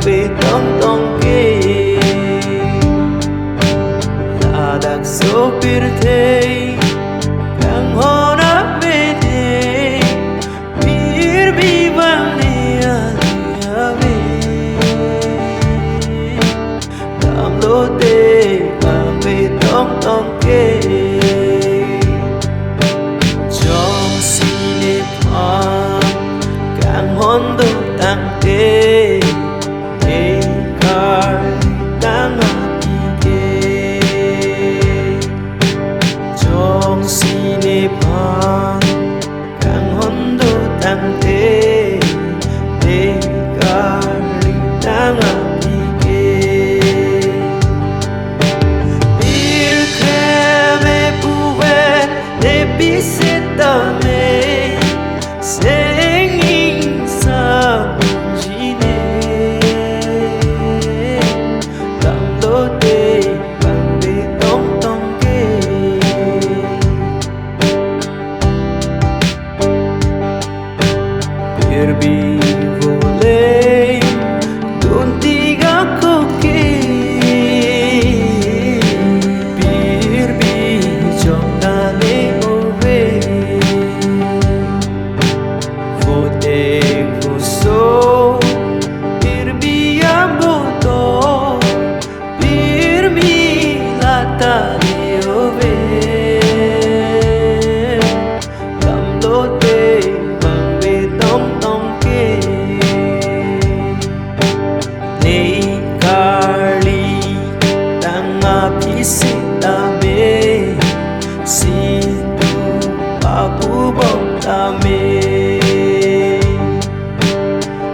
về tông tông kê là đặc số bir thei càng hôn áp về thei bir bi vang nia về làm lô tê càng về tông tông kê trong xin càng hôn đô tăng tê để khai tăng áp kê trong xin càng hôn đô tăng tê để khai tăng áp kê bir kheme puve để biết sẽ ta mê bi volei don tiga koke bir bi trong ta le ove vô te vô so bir bi amboto bir mi la ta le ove tam lo te mang về tông Isitame situ apu botame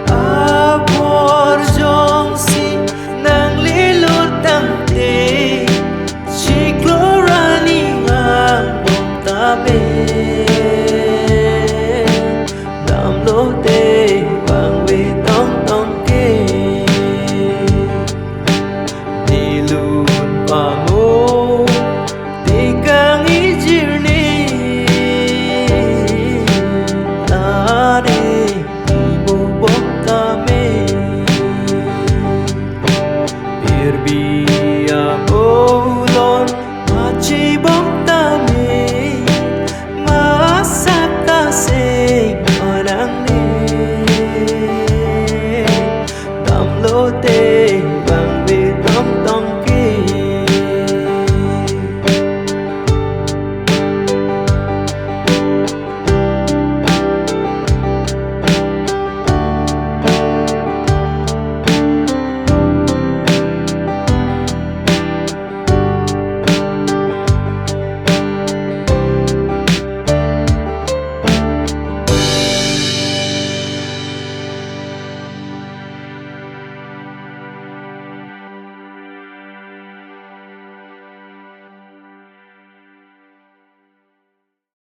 apor jong si nang lilut tante chiklorani ngang botame dam lote bang we tong tong ke dilun pamo Birbia bolon machi bóng ta mê masak ta sing orang ni tam lo te